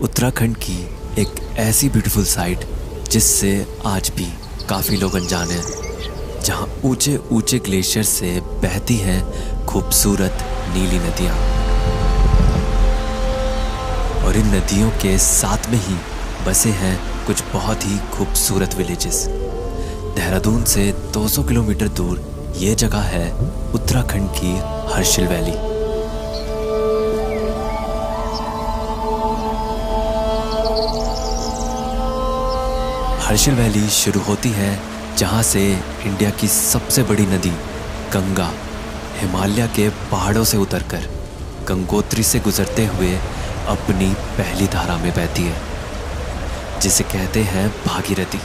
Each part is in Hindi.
उत्तराखंड की एक ऐसी ब्यूटीफुल साइट जिससे आज भी काफ़ी लोग अनजान हैं, जहां ऊंचे ऊंचे ग्लेशियर से बहती हैं खूबसूरत नीली नदियां, और इन नदियों के साथ में ही बसे हैं कुछ बहुत ही खूबसूरत विलेजेस। देहरादून से 200 किलोमीटर दूर ये जगह है उत्तराखंड की हर्षिल वैली। हर्षिल वैली शुरू होती है जहाँ से इंडिया की सबसे बड़ी नदी गंगा हिमालय के पहाड़ों से उतरकर गंगोत्री से गुजरते हुए अपनी पहली धारा में बहती है, जिसे कहते हैं भागीरथी।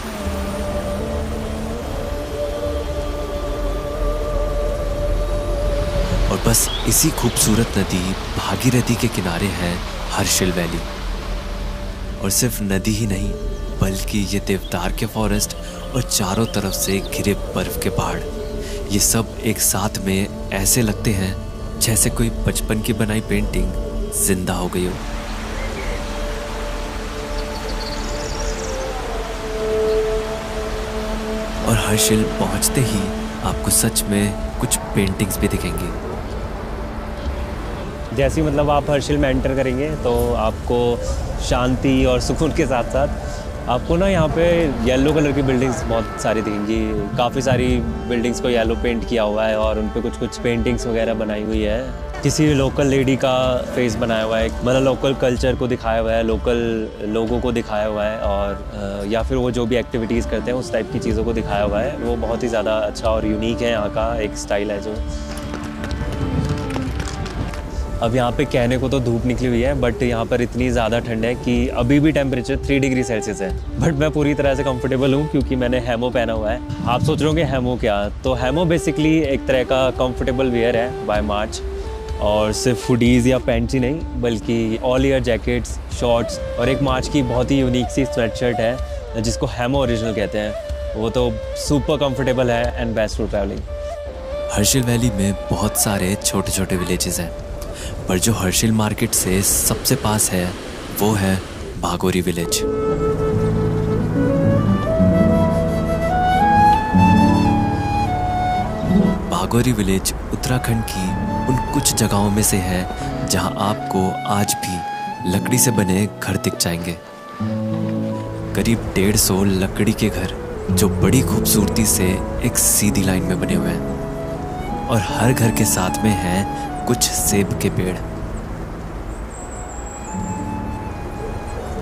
और बस इसी खूबसूरत नदी भागीरथी के किनारे है हर्षिल वैली। और सिर्फ नदी ही नहीं, बल्कि ये देवदार के फॉरेस्ट और चारों तरफ से घिरे बर्फ के पहाड़, ये सब एक साथ में ऐसे लगते हैं जैसे कोई बचपन की बनाई पेंटिंग जिंदा हो गई हो। और हर्षिल पहुंचते ही आपको सच में कुछ पेंटिंग्स भी दिखेंगी। जैसे ही आप हर्षिल में एंटर करेंगे तो आपको शांति और सुकून के साथ साथ आपको ना यहाँ पे येलो कलर की बिल्डिंग्स बहुत सारी दिखेंगी। काफ़ी सारी बिल्डिंग्स को येलो पेंट किया हुआ है और उन पे कुछ पेंटिंग्स वगैरह बनाई हुई है। किसी लोकल लेडी का फेस बनाया हुआ है, लोकल कल्चर को दिखाया हुआ है, लोकल लोगों को दिखाया हुआ है, और या फिर वो जो भी एक्टिविटीज़ करते हैं उस टाइप की चीज़ों को दिखाया हुआ है। वो बहुत ही ज़्यादा अच्छा और यूनिक है, यहाँ का एक स्टाइल है जो। अब यहाँ पे कहने को तो धूप निकली हुई है, बट यहाँ पर इतनी ज़्यादा ठंड है कि अभी भी टेम्परेचर 3 डिग्री सेल्सियस है। बट मैं पूरी तरह से कंफर्टेबल हूँ क्योंकि मैंने हैमो पहना हुआ है। आप सोच रहे होंगे हैमो क्या? तो हैमो बेसिकली एक तरह का कंफर्टेबल वेयर है बाय मार्च, और सिर्फ हुडीज़ या पैंट्स ही नहीं बल्कि ऑल ईयर जैकेट्स, शॉर्ट्स, और एक मार्च की बहुत ही यूनिक सी स्वेटशर्ट है जिसको हैमो ओरिजिनल कहते हैं। वो तो सुपर कंफर्टेबल है and best for travelling. Harshil valley में बहुत सारे छोटे छोटे विलेजेस हैं, पर जो हर्षिल मार्केट से सबसे पास है वो है भागोरी विलेज। भागोरी विलेज उत्तराखंड की उन कुछ जगहों में से है जहां आपको आज भी लकड़ी से बने घर दिख जाएंगे। करीब 150 लकड़ी के घर जो बड़ी खूबसूरती से एक सीधी लाइन में बने हुए हैं, और हर घर के साथ में है कुछ सेब के पेड़।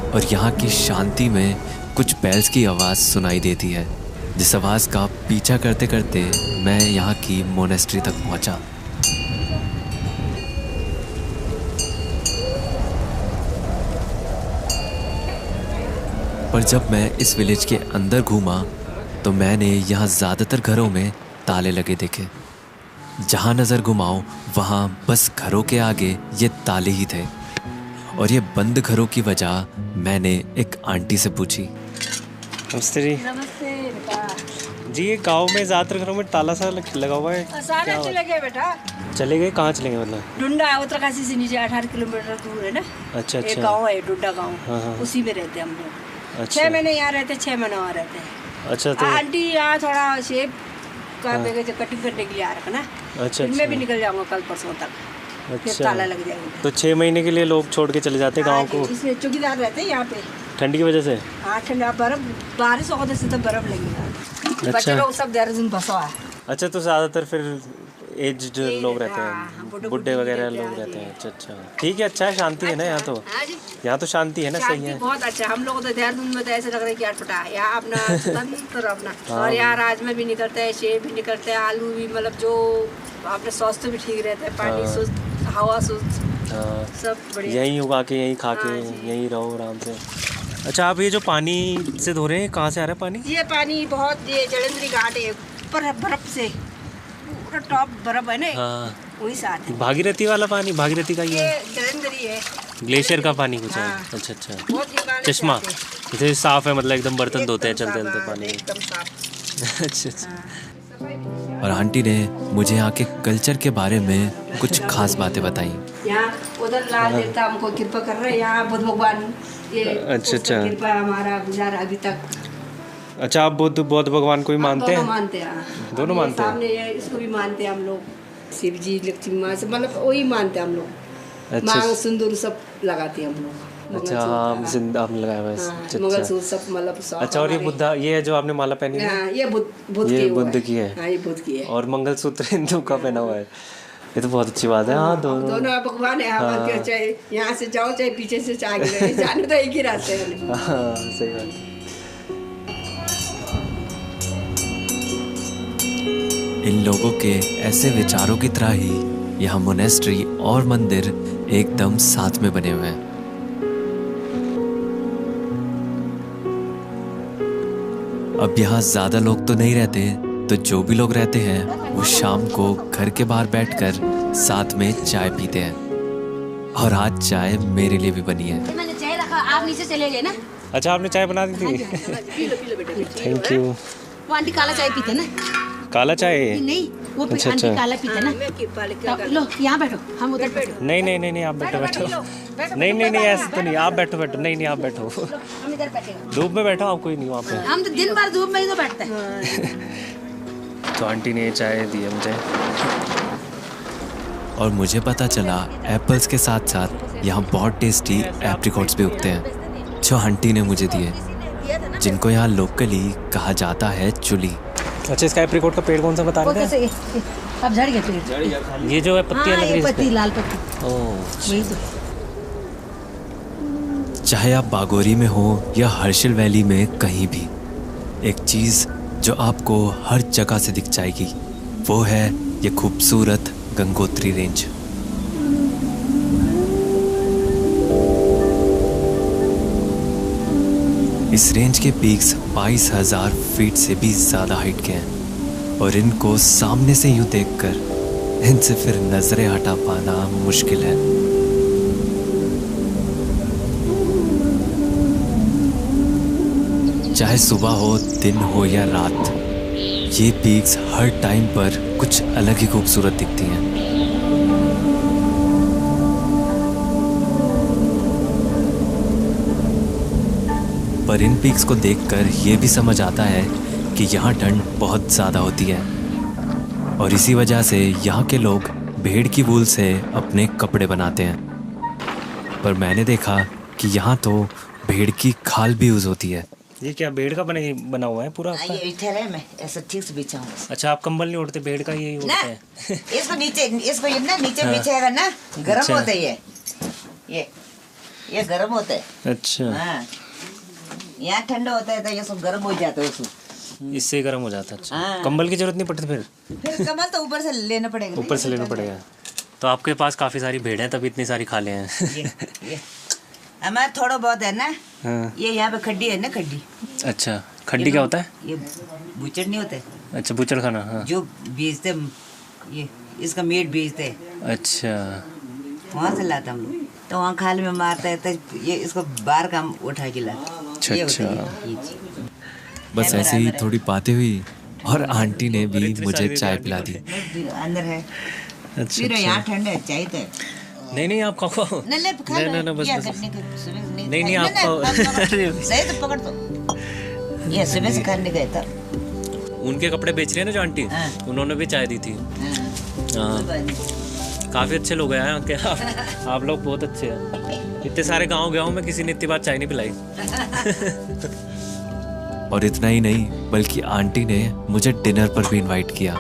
और यहाँ की शांति में कुछ बैल्स की आवाज़ सुनाई देती है, जिस आवाज़ का पीछा करते करते मैं यहाँ की मोनेस्ट्री तक पहुँचा। पर जब मैं इस विलेज के अंदर घूमा तो मैंने यहाँ ज़्यादातर घरों में ताले लगे देखे। जहाँ नज़र घुमाओ वहाँ बस घरों के आगे ये ताले ही थे। और ये बंद घरों की वजह मैंने एक आंटी से पूछी। नमस्ते जी। नमस्ते बेटा जी, ये गाँव में ज़्यादातर घरों में ताला सा लगा हुआ है। सारे चले गए बेटा। चले गए? कहाँ चलेंगे? डुंडा उत्तरकाशी से नीचे 18 किलोमीटर दूर है ना। अच्छा। एक गाँव है डुंडा गाँव। हाँ। उसी में रहते हम लोग। अच्छा। 6 महीने यहाँ रहते, 6 महीने वहाँ रहते हैं। अच्छा। तो आंटी यहाँ थोड़ा सेब का कटिंग करने के लिए आ रखा ना। अच्छा। मैं भी निकल जाऊँगा कल परसों तक। फिर ताला लग जाएगा। तो 6 महीने के लिए लोग छोड़ के चले जाते हैं गाँव को? इसलिए चौकीदार रहते हैं यहाँ पे ठंड की वजह से। हाँ, ठंडा बर्फ बारिश होने से तो बर्फ लगेगा। बच्चे लोग सब देहरादून बसा है। अच्छा, तो ज़्यादातर फिर एज्ड लोग रहते हैं, हाँ, बुढ़े वगैरह लोग रहते हैं। अच्छा। ठीक है, अच्छा है, शांति है ना यहाँ तो। हाँ जी, यहाँ तो शांति है ना। सही है, बहुत अच्छा। हम लोग तो देहरादून में तो ऐसे लग रहा है कि अटपटा है यहाँ अपना स्वतंत्र अपना। और यहाँ राजमा भी निकलता है, सेब भी निकलते हैं, आलू भी, जो अपने स्वास्थ्य भी ठीक रहता है, पानी शुद्ध, हवा शुद्ध, सब बढ़िया। यहीं उगा के यहीं खा के यहीं रहो आराम से। अच्छा, आप ये जो पानी से धो रहे हैं कहाँ से आ रहा है पानी? ये पानी बहुत, ये जलंधरी घाट है, ऊपर बर्फ से पूरा टॉप बर्फ है ना। हाँ। वही साथ है। भागीरथी वाला पानी, भागीरथी का ये जलंधरी है, ग्लेशियर का पानी कुछ है। अच्छा। चश्मा जैसे साफ है, एकदम बर्तन धोते हैं चलते चलते पानी एकदम साफ। अच्छा। और आंटी ने मुझे यहाँ के कल्चर के बारे में कुछ खास बातें बताई। यहाँ वो उधर लाल देवता हमको कृपा कर रहे हैं, यहाँ बुद्ध भगवान ये अच्छा, उसका अच्छा। कृपा हमारा गुजारा अभी तक। अच्छा, आप बौद्ध भगवान को भी मानते दोनों हैं? मानते हैं, दोनों मानते हैं? सामने ये इसको भी मानते हैं हम लोग, शिव जी लक्ष्मी माँ से मतलब वही मानते हैं हम लोग। अच्छा। मांग सिंदूर सब लगाते हैं हम लोग। अच्छा, हाँ, जिंदा आपने लगाया हुआ है। अच्छा, मंगलसूत्र सब मतलब सब अच्छा, और ये हमारे- बुद्धा, ये है जो आपने माला पहनी है? हाँ, ये बुद्ध ये की हुआ बुद्ध की है। हाँ, ये बुद्ध की है। और मंगलसूत्र हिंदू का पहना हुआ है। ये तो बहुत अच्छी बात है। हाँ, दोनों। दोनों भगवान है हमारे, चाहे यहाँ से जाओ चाहे पीछे से आगे रहे, जाने तो एक ही रास्ते हैं। हाँ, सही बात है। इन लोगों के ऐसे विचारों की तरह ही यहाँ मोनेस्ट्री और मंदिर एकदम साथ में बने हुए हैं। अब यहाँ ज्यादा लोग तो नहीं रहते, तो जो भी लोग रहते हैं वो शाम को घर के बाहर बैठकर साथ में चाय पीते हैं। और आज चाय मेरे लिए भी बनी है। मैंने चाय रखा, आप नीचे चले गए ना। अच्छा, आपने चाय बना दी थी? पी लो बेटा। Thank you. वो आंटी काला चाय पीते ना। काला चाय? नहीं, वो अच्छा, आंटी अच्छा। काला पीते ना। मैं कृपा लेकर तो लो यहाँ बैठो, हम उधर बैठो। नहीं नहीं नहीं नहीं, आप बैठो बैठो। नहीं नहीं नहीं, ऐसे तो नहीं, आप बैठो बैठो। नहीं नहीं, आप बैठो। हम इधर बैठेंगे। धूप में बैठो, आप कोई नहीं वहाँ पे। हम तो दिन भर धूप में ही तो बैठते हैं। तो आंटी ने ये चाय दी है मुझे। और मुझे पता चला एप्पल्स के साथ साथ यहाँ बहुत टेस्टी एप्रिकॉट्स भी उगते हैं, जो आंटी ने मुझे दिए, जिनको यहाँ लोकली कहा जाता है चुली। अच्छा, इसका एप्रिकॉट का पेड़ कौन सा बता वो रहे थे? कैसे अब झड़ गया पेड़? ये जो है पत्तियाँ हाँ, लग रही ये है पत्ती, इसपे? लाल पत्ती, ओह, वही तो। चाहे आप बागोरी में हो या हर्षिल वैली में कहीं भी, एक चीज जो आपको हर जगह से दिख जाएगी वो है ये खूबसूरत गंगोत्री रेंज। इस रेंज के पीक्स 22,000 फीट से भी ज्यादा हाइट के हैं और इनको सामने से यूं देखकर इनसे फिर नजरें हटा पाना मुश्किल है। चाहे सुबह हो, दिन हो या रात, ये पीक्स हर टाइम पर कुछ अलग ही खूबसूरत दिखती हैं। पर इन पीक्स को देखकर ये भी समझ आता है कि यहाँ ठंड बहुत ज़्यादा होती है और इसी वजह से यहाँ के लोग भेड़ की वूल से अपने कपड़े बनाते हैं। पर मैंने देखा कि यहाँ तो भेड़ की खाल भी यूज़ होती है। ये क्या भेड़ का बना हुआ है पूरा आपका? ये ठहरे मैं ऐसा ठीक से बिछाऊं। अच्छा, आप कंबल नहीं ओढ़ते, भेड़ का यही ना ओढ़ते हैं? इसको नीचे, इसको ये ना नीचे हाँ। बिछाएगा ना, गर्म अच्छा। होता है ये गर्म होता है। अच्छा, हाँ, यहाँ ठंडा होता है तो ये सब गर्म हो जाता है उसको। इससे गर्म हो जाता है। अच्छा, हाँ। कंबल की जरूरत नहीं पड़ती फिर? फिर कमल तो ऊपर से लेना पड़ेगा। ऊपर से लेना पड़ेगा। तो आपके पास काफी सारी भेड़ है, तभी इतनी सारी खाले हैं। ये हमारा थोड़ा बहुत है ना। हाँ। ये यहाँ पे खड्डी है ना, खड्डी। अच्छा, खड्डी क्या होता है? ये बुचड़ नहीं होते अच्छा, बुचड़ खाना। हाँ। जो बेचते, ये इसका मीट बेचते, अच्छा, वहाँ से लाता हम लोग। तो वहाँ खाल में मारता है तो ये इसको बाहर का हम उठा के लाते। अच्छा, ये होता है, अच्छा। ये चीज़। बस ऐसे ही थोड़ी बातें हुई और आंटी ने भी मुझे चाय पिला दी। अंदर है। अच्छा, फिर यहाँ अच्छा। ठंड है, चाहिए तो नहीं नहीं, आप खाओ। नहीं बस क्या बस। करने का, सुबह से नहीं, नहीं, आप खाओ। सही तो पकड़ तो। ये सुबह से खाने गए था। उनके कपड़े बेच रहे हैं ना जो आंटी, हाँ। उन्होंने भी चाय दी थी। हाँ, काफी अच्छे लोग हैं यहाँ के। आप लोग बहुत अच्छे हैं। इतने सारे गांव गया हूँ मैं, किसी ने इतनी बार चाय नहीं पिलाई। और इतना ही नहीं, बल्कि आंटी ने मुझे डिनर पर भी इनवाइट किया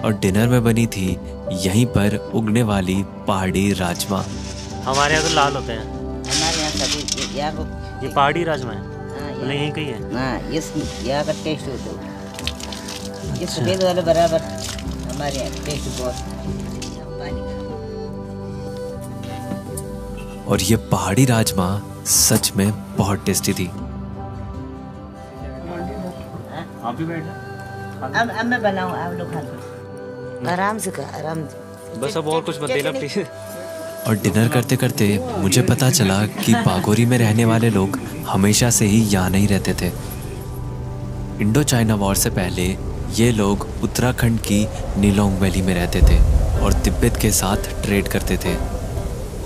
और डिनर में बनी थी यहीं पर उगने वाली पहाड़ी राजमा। हमारे यहाँ तो लाल होते हैं। हमारे यहाँ सभी यहाँ को ये पहाड़ी राजमा है, हाँ, मतलब यहीं कहीं है। हाँ, इस यहाँ का टेस्ट होता है। ये सफेद वाले बराबर हमारे यहाँ टेस्ट बहुत। और ये पहाड़ी राजमा सच में बहुत टेस्टी थी। आप भी बैठे। अब मैं बनाऊँ, आप लोग खा लो। आराम से खा, आराम से। बस अब और कुछ मत देना प्लीज। और डिनर करते करते मुझे पता चला कि बागोरी में रहने वाले लोग हमेशा से ही यहाँ नहीं रहते थे। इंडो चाइना वॉर से पहले ये लोग उत्तराखंड की नीलोंग वैली में रहते थे और तिब्बत के साथ ट्रेड करते थे।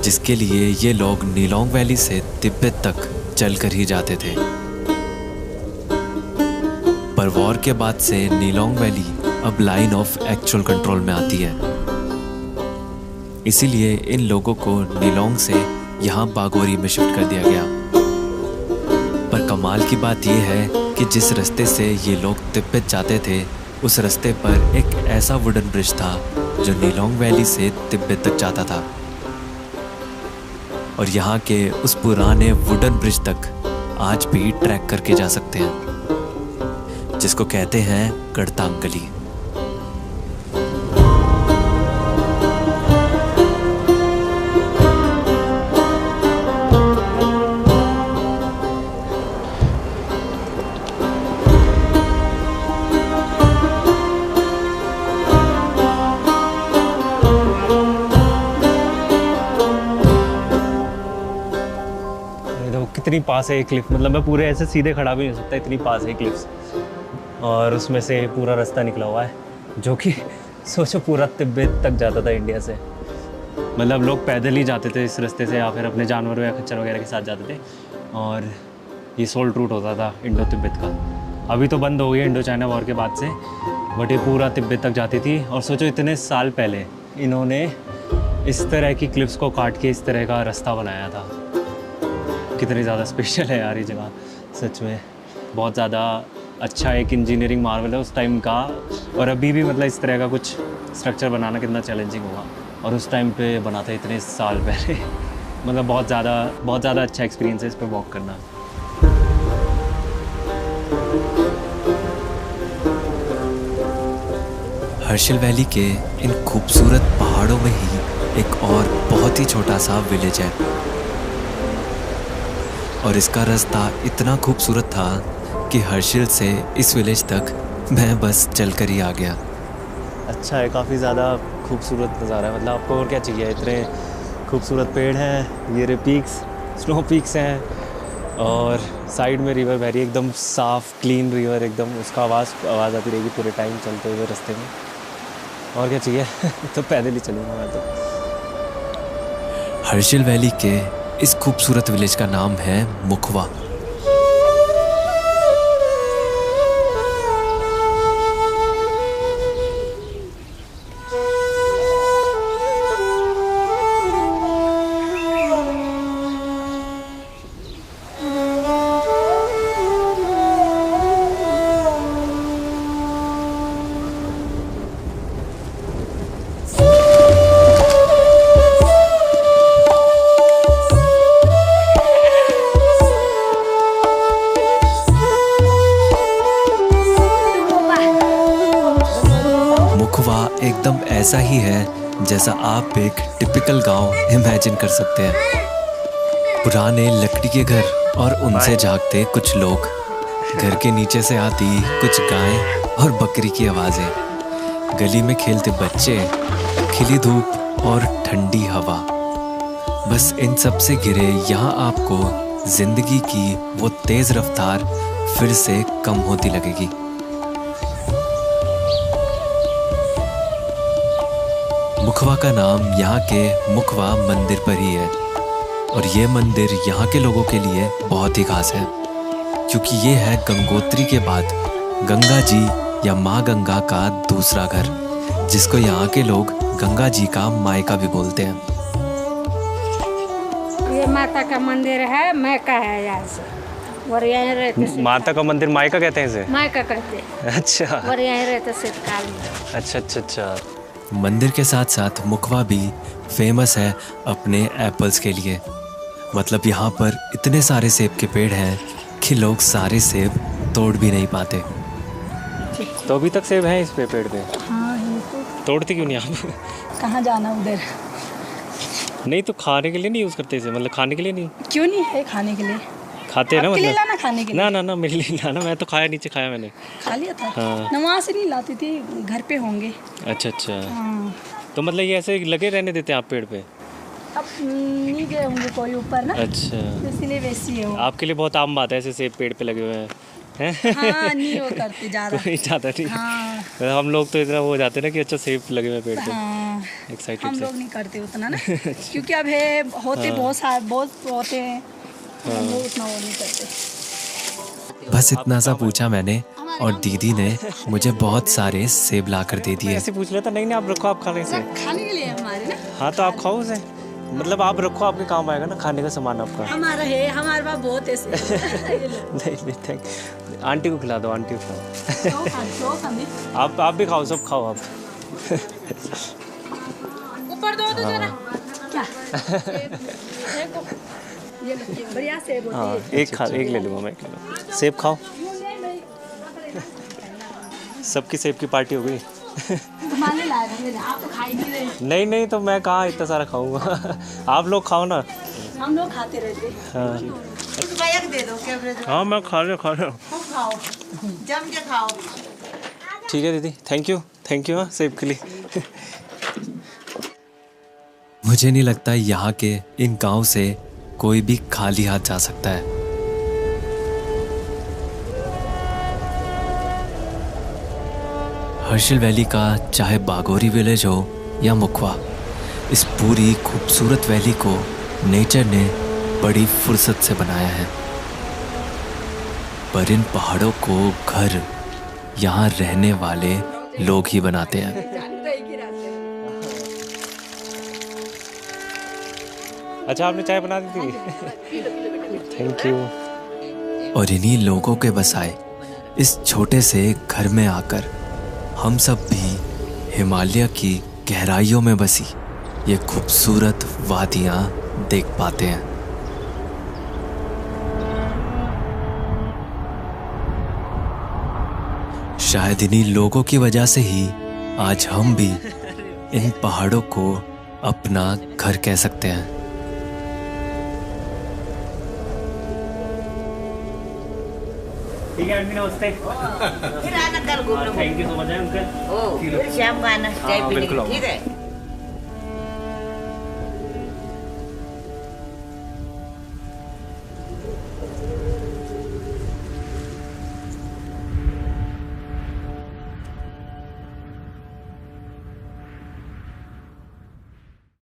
जिसके लिए ये लोग नीलोंग वैली से तिब्बत तक चलकर ही जाते थे। पर वॉर के बाद से नीलोंग वैली अब लाइन ऑफ एक्चुअल कंट्रोल में आती है, इसीलिए इन लोगों को नीलोंग से यहाँ बागोरी में शिफ्ट कर दिया गया। पर कमाल की बात यह है कि जिस रास्ते से ये लोग तिब्बत जाते थे, उस रास्ते पर एक ऐसा वुडन ब्रिज था जो नीलोंग वैली से तिब्बत तक जाता था। और यहाँ के उस पुराने वुडन ब्रिज तक आज भी ट्रैक करके जा सकते हैं, जिसको कहते हैं गढ़तांगली। कितनी पास है ये क्लिफ, मतलब मैं पूरे ऐसे सीधे खड़ा भी नहीं हो सकता, इतनी पास है क्लिफ्स। और उसमें से पूरा रास्ता निकला हुआ है जो कि सोचो पूरा तिब्बत तक जाता था इंडिया से। मतलब लोग पैदल ही जाते थे इस रास्ते से, या फिर अपने जानवरों या खच्चर वगैरह के साथ जाते थे। और ये सोल्ट रूट होता था इंडो तिब्बत का। अभी तो बंद हो गया इंडो चाइना वॉर के बाद से, बट ये पूरा तिब्बत तक जाती थी। और सोचो इतने साल पहले इन्होंने इस तरह की क्लिफ्स को काट के इस तरह का रास्ता बनाया था। कितनी ज़्यादा स्पेशल है यार ये जगह, सच में बहुत ज़्यादा अच्छा एक इंजीनियरिंग मार्वल है उस टाइम का। और अभी भी मतलब इस तरह का कुछ स्ट्रक्चर बनाना कितना चैलेंजिंग होगा, और उस टाइम पे बना था इतने साल पहले। मतलब बहुत ज़्यादा अच्छा एक्सपीरियंस है इस पर वॉक करना। हर्षिल वैली के इन खूबसूरत पहाड़ों में ही एक और बहुत ही छोटा सा विलेज है, और इसका रास्ता इतना खूबसूरत था कि हर्षिल से इस विलेज तक मैं बस चलकर ही आ गया। अच्छा है, काफ़ी ज़्यादा खूबसूरत नज़ारा है। मतलब आपको और क्या चाहिए, इतने खूबसूरत पेड़ हैं, ये पीक्स स्नो पीक्स हैं, और साइड में रिवर बह रही है एकदम साफ़ क्लीन रिवर एकदम, उसका आवाज़ आती रहेगी पूरे टाइम चलते हुए रास्ते में। और क्या चाहिए तो पैदल ही चलूँगा मैं तो। हर्षिल वैली के इस खूबसूरत विलेज का नाम है मुखवा। एकदम ऐसा ही है जैसा आप एक टिपिकल गांव इमेजिन कर सकते हैं। पुराने लकड़ी के घर और उनसे झांकते कुछ लोग, घर के नीचे से आती कुछ गायें और बकरी की आवाज़ें, गली में खेलते बच्चे, खिली धूप और ठंडी हवा। बस इन सब से घिरे यहाँ आपको जिंदगी की वो तेज़ रफ्तार फिर से कम होती लगेगी। मुखवा का नाम यहाँ के मुखवा मंदिर पर ही है, और ये मंदिर यहाँ के लोगों के लिए बहुत ही खास है, क्योंकि ये है गंगोत्री के बाद गंगा जी या माँ गंगा का दूसरा घर, जिसको यहाँ के लोग गंगा जी का मायका भी बोलते हैं। ये माता का मंदिर है, मायका है यहाँ से, और यहाँ रहते माता का मंदिर मायका कहते हैं इसे? मायका कहते हैं। अच्छा, और यहाँ रहते शीतकाल में। अच्छा। मंदिर के साथ साथ मुखवा भी फेमस है अपने एप्पल्स के लिए। मतलब यहाँ पर इतने सारे सेब के पेड़ हैं कि लोग सारे सेब तोड़ भी नहीं पाते। तो अभी तक सेब हैं इस पे पेड़ पे? हाँ, तोड़ते क्यों नहीं आप? कहाँ जाना उधर? नहीं तो खाने के लिए नहीं यूज़ करते इसे, मतलब खाने के लिए नहीं? क्यों नहीं है खाने के लिए? खाते हैं ना, मतलब लाना खाने के लिए? ना मेरे लिए लाना, मैं तो खाया, नीचे खाया मैंने। खा लिया था? हाँ। वहाँ से नहीं लाती थी, घर पे होंगे। अच्छा। हाँ। तो मतलब ये ऐसे लगे रहने देते हैं आप पेड़ पे? अब नहीं गए होंगे कोई ऊपर ना। अच्छा, इसीलिए वैसी है वो। आपके लिए बहुत आम बात है ऐसे सेब पेड़ पे लगे हुए हैं, हाँ नहीं वो करते ज़्यादा। कोई ज़्यादा नहीं। हाँ मतलब हम लोग तो इतना वो हो जाते हैं ना कि अच्छा सेब लगे हुए पेड़ पे, हाँ एक्साइटेड हम से। लोग नहीं करते उतना ना, क्योंकि अब है होते बहुत सारे बहुत होते हैं, हम लोग उतना वो नहीं करते। बस इतना सा पूछा मैंने और दीदी ने मुझे बहुत सारे सेब ला कर दे दिए। ऐसे पूछ लेता, नहीं नहीं आप रखो, आप खाने से। खाने के लिए हमारे ना, हाँ तो आप खाओ उसे, मतलब आप रखो, आपके काम आएगा ना खाने का सामान आपका। हमारा है, हमारे पास बहुत है। नहीं नहीं थैंक, आंटी को खिला दो, आंटी को खिलाओ। आप भी खाओ, सब खाओ आप। ऊपर दो तो जरा क्या ये बढ़िया सेब होती हाँ है। एक ले लूँगा मैं, एक ले लूँगा। सेब खाओ, सबकी सेब की पार्टी हो गई। घुमाने लाए थे, आप तो खा ही नहीं रहे। नहीं नहीं तो मैं कहाँ इतना सारा खाऊंगा। आप लोग खाओ ना। हम लोग खाते रहते। हाँ दे दो कैमरे से, हाँ मैं खा रहा हूँ। खूब खाओ, जम के खाओ। ठीक है दीदी, थैंक यू हाँ सेब के लिए। मुझे नहीं लगता यहाँ के इन गांव से कोई भी खाली हाथ जा सकता है। हर्षिल वैली का चाहे बागोरी विलेज हो या मुखवा, इस पूरी खूबसूरत वैली को नेचर ने बड़ी फुर्सत से बनाया है। पर इन पहाड़ों को घर यहाँ रहने वाले लोग ही बनाते हैं। अच्छा आपने चाय बना दी थी? Thank you. और इन्हीं लोगों के बसाए इस छोटे से घर में आकर हम सब भी हिमालय की गहराइयों में बसी ये खूबसूरत वादियां देख पाते हैं। शायद इन्हीं लोगों की वजह से ही आज हम भी इन पहाड़ों को अपना घर कह सकते हैं। ठीक है आंटी, नमस्ते। फिर आना कल घूमने। Thank you so much uncle. ओ फिर शाम को आना चाय पीने के लिए, ठीक है।